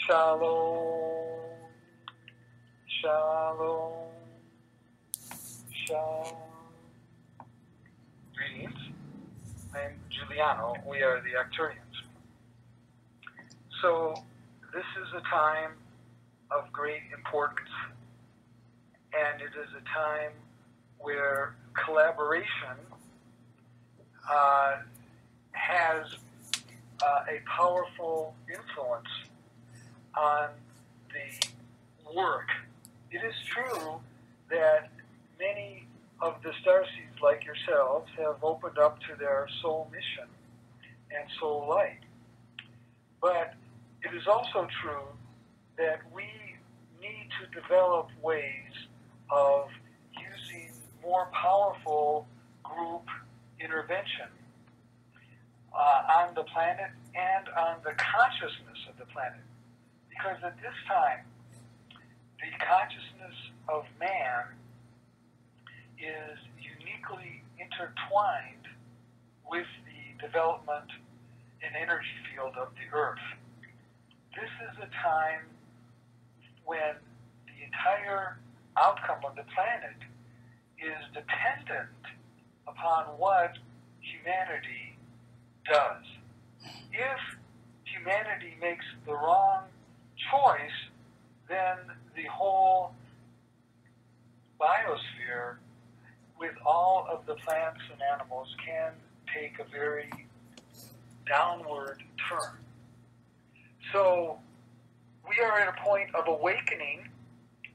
Shalom, shalom, shalom. Greetings. I'm Juliano. We are the Arcturians. So this is a time of great importance, and it is a time where collaboration has a powerful influence on the work. It is true that many of the starseeds like yourselves have opened up to their soul mission and soul light. But it is also true that we need to develop ways of using more powerful group intervention on the planet and on the consciousness of the planet. Because at this time, the consciousness of man is uniquely intertwined with the development and energy field of the Earth. This is a time when the entire outcome of the planet is dependent upon what humanity does. If humanity makes the wrong choice, then the whole biosphere with all of the plants and animals can take a very downward turn. So we are at a point of awakening,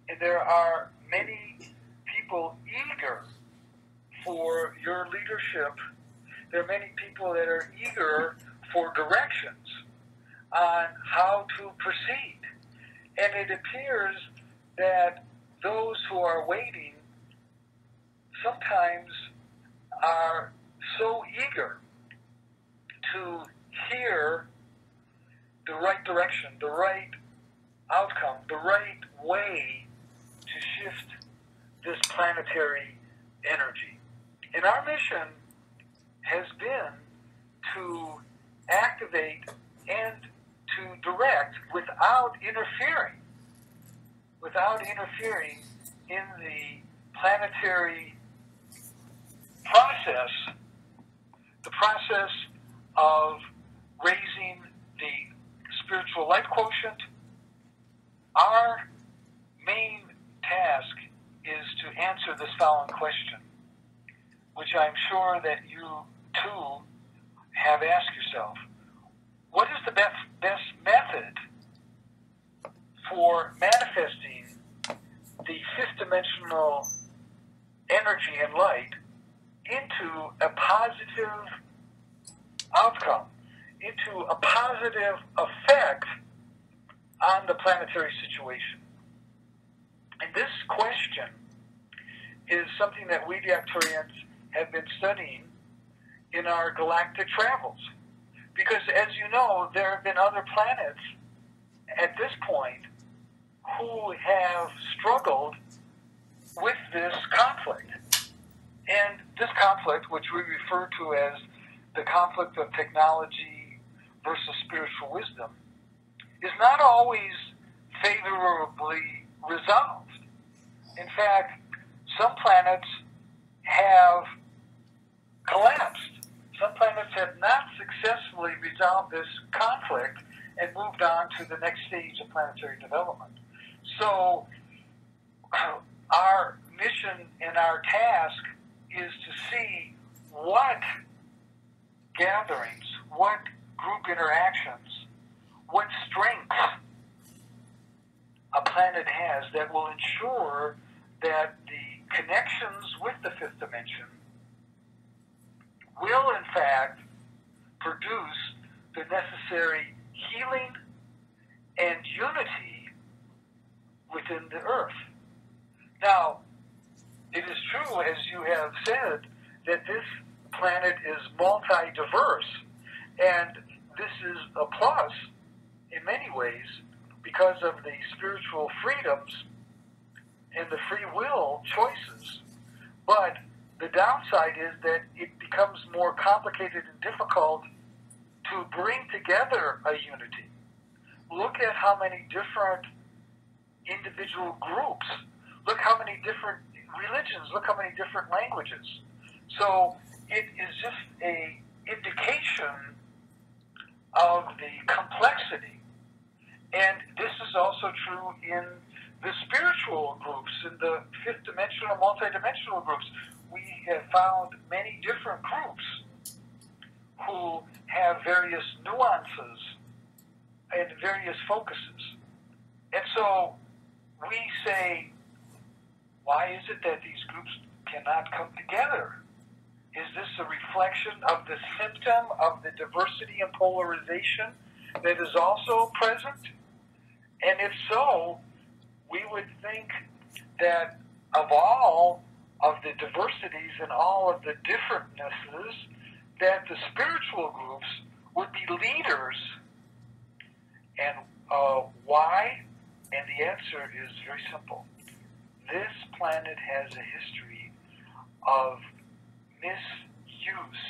and there are many people eager for your leadership. There are many people that are eager for directions on how to proceed. And it appears that those who are waiting sometimes are so eager to hear the right direction, the right outcome, the right way to shift this planetary energy. And our mission has been to activate and to direct without interfering in the planetary process, the process of raising the spiritual life quotient. Our main task is to answer this following question, which I'm sure that you too have asked yourself. What is the best method for manifesting the fifth dimensional energy and light into a positive outcome, into a positive effect on the planetary situation? And this question is something that we, the Arcturians, have been studying in our galactic travels. Because, as you know, there have been other planets at this point who have struggled with this conflict. And this conflict, which we refer to as the conflict of technology versus spiritual wisdom, is not always favorably resolved. In fact, some planets have collapsed. Some planets have not successfully resolved this conflict and moved on to the next stage of planetary development. So our mission and our task is to see what gatherings, what group interactions, what strengths a planet has that will ensure that the connections with the fifth dimension will, in fact, produce the necessary healing and unity within the Earth. Now, it is true, as you have said, that this planet is multi-diverse, and this is a plus in many ways because of the spiritual freedoms and the free will choices. But the downside is that it becomes more complicated and difficult to bring together a unity. look at how many different individual groups, look how many different religions, look how many different languages. So it is just a indication of the complexity. And this is also true in the spiritual groups, in the fifth dimensional, multidimensional groups. We have found many different groups who have various nuances and various focuses. And so we say, why is it that these groups cannot come together? Is this a reflection of the symptom of the diversity and polarization that is also present? And if so, we would think that of all of the diversities and all of the differentnesses, that the spiritual groups would be leaders. And why? And the answer is very simple. This planet has a history of misuse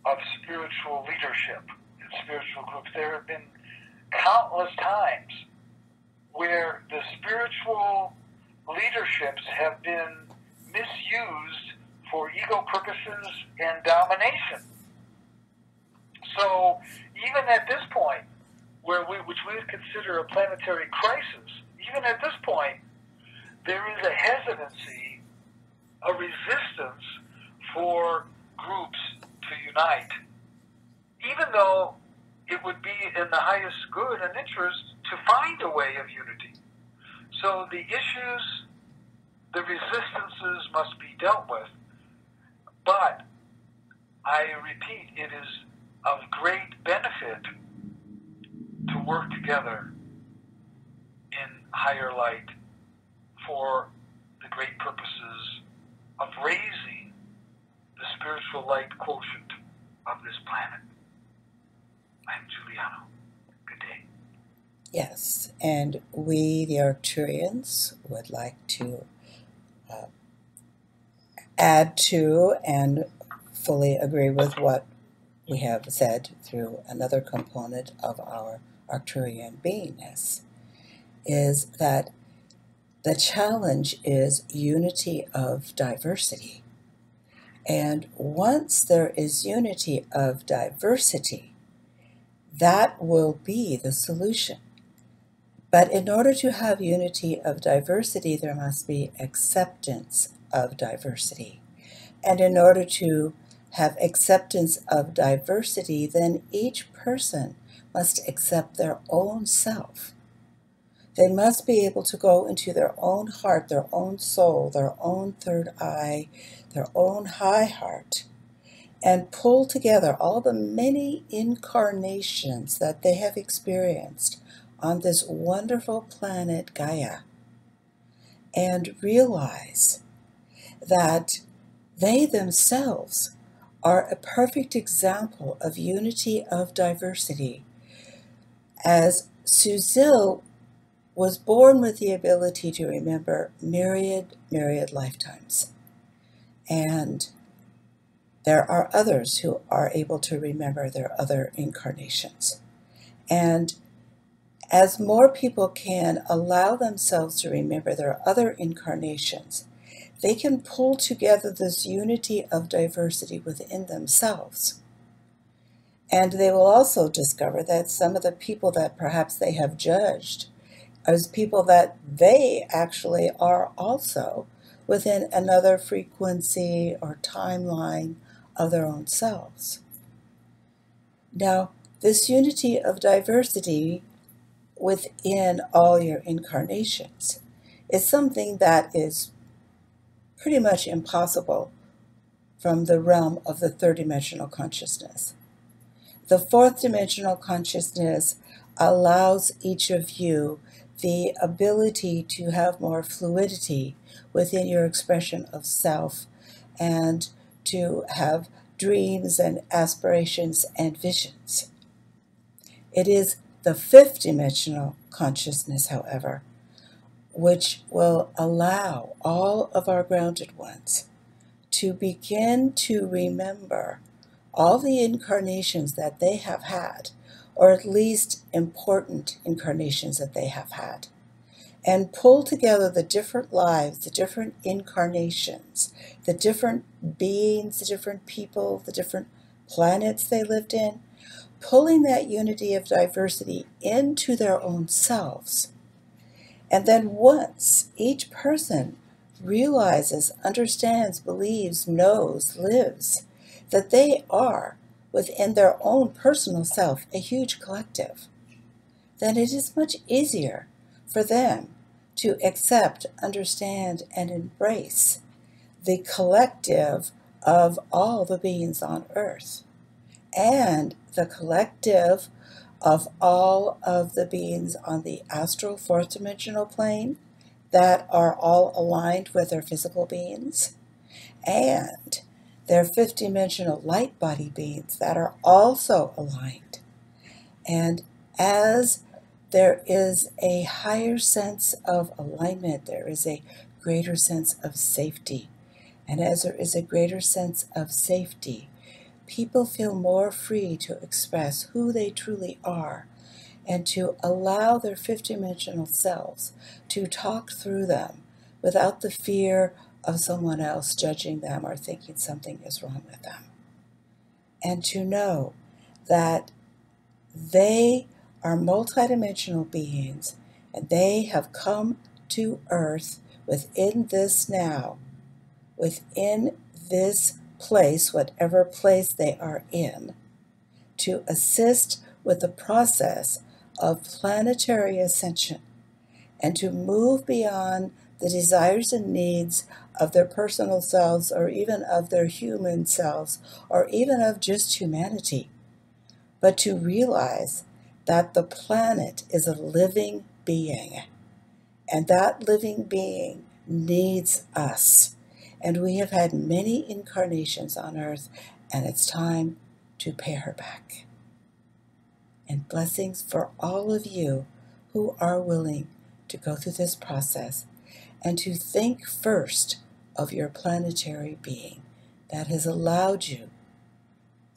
of spiritual leadership and spiritual groups. There have been countless times where the spiritual leaderships have been misused for ego purposes and domination. So even at this point, which we would consider a planetary crisis, even at this point, there is a hesitancy, a resistance for groups to unite, even though it would be in the highest good and interest to find a way of unity. So the issues, the resistances must be dealt with. But I repeat, it is of great benefit to work together in higher light for the great purposes of raising the spiritual light quotient of this planet. I'm Juliano. Good day. Yes, and we, the Arcturians, would like to add to and fully agree with what we have said through another component of our Arcturian beingness, is that the challenge is unity of diversity. And once there is unity of diversity, that will be the solution. But in order to have unity of diversity, there must be acceptance of diversity. And in order to have acceptance of diversity, then each person must accept their own self. They must be able to go into their own heart, their own soul, their own third eye, their own high heart, and pull together all the many incarnations that they have experienced on this wonderful planet Gaia, and realize that they themselves are a perfect example of unity of diversity. As Suzanne was born with the ability to remember myriad lifetimes. And there are others who are able to remember their other incarnations. And as more people can allow themselves to remember their other incarnations, they can pull together this unity of diversity within themselves. And they will also discover that some of the people that perhaps they have judged as people that they actually are also within another frequency or timeline of their own selves. Now, this unity of diversity within all your incarnations is something that is pretty much impossible from the realm of the third dimensional consciousness. The fourth dimensional consciousness allows each of you the ability to have more fluidity within your expression of self and to have dreams and aspirations and visions. It is the fifth dimensional consciousness, however, which will allow all of our grounded ones to begin to remember all the incarnations that they have had or at least important incarnations that they have had, and pull together the different lives, the different incarnations, the different beings, the different people, the different planets they lived in, pulling that unity of diversity into their own selves. And then once each person realizes, understands, believes, knows, lives, that they are, within their own personal self, a huge collective, then it is much easier for them to accept, understand, and embrace the collective of all the beings on earth, and the collective of all of the beings on the astral fourth dimensional plane that are all aligned with their physical beings, and their fifth dimensional light body beings that are also aligned. And as there is a higher sense of alignment, there is a greater sense of safety. And as there is a greater sense of safety, people feel more free to express who they truly are and to allow their fifth dimensional selves to talk through them without the fear of someone else judging them or thinking something is wrong with them. And to know that they are multidimensional beings and they have come to earth within this now, within this place, whatever place they are in, to assist with the process of planetary ascension and to move beyond the desires and needs of their personal selves, or even of their human selves, or even of just humanity, but to realize that the planet is a living being, and that living being needs us. And we have had many incarnations on earth, and it's time to pay her back. And blessings for all of you who are willing to go through this process and to think first of your planetary being that has allowed you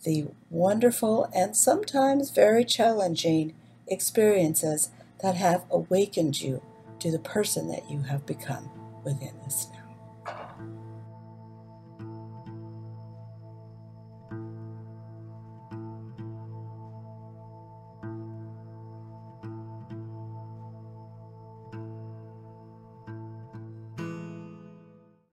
the wonderful and sometimes very challenging experiences that have awakened you to the person that you have become within this now.